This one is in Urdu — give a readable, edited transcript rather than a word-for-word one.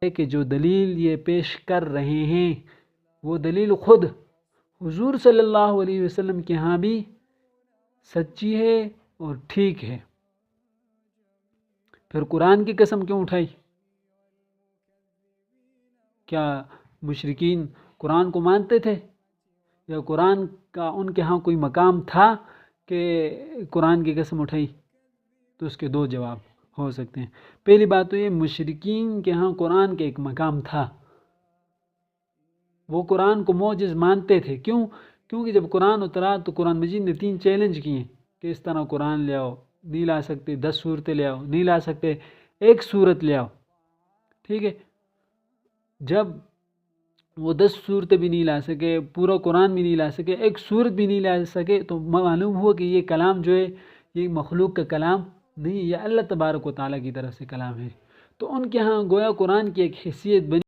ہے کہ جو دلیل یہ پیش کر رہے ہیں وہ دلیل خود حضور صلی اللہ علیہ وسلم کے ہاں بھی سچی ہے اور ٹھیک ہے، پھر قرآن کی قسم کیوں اٹھائی؟ کیا مشرکین قرآن کو مانتے تھے، یا قرآن کا ان کے ہاں کوئی مقام تھا کہ قرآن کی قسم اٹھائی؟ تو اس کے دو جواب ہو سکتے ہیں۔ پہلی بات تو یہ، مشرکین کے ہاں قرآن کا ایک مقام تھا، وہ قرآن کو معجز مانتے تھے۔ کیونکہ جب قرآن اترا تو قرآن مجید نے 3 چیلنج کیے کہ اس طرح قرآن لے آؤ، نہیں لا سکتے، 10 صورتیں لے آؤ، نہیں لا سکتے، 1 صورت لے آؤ، ٹھیک ہے۔ جب وہ 10 صورتیں بھی نہیں لا سکے، پورا قرآن بھی نہیں لا سکے، 1 صورت بھی نہیں لا سکے، تو معلوم ہوا کہ یہ کلام جو ہے یہ مخلوق کا کلام نہیں، یہ اللہ تبارک و تعالیٰ کی طرف سے کلام ہے۔ تو ان کے ہاں گویا قرآن کی ایک حیثیت بنی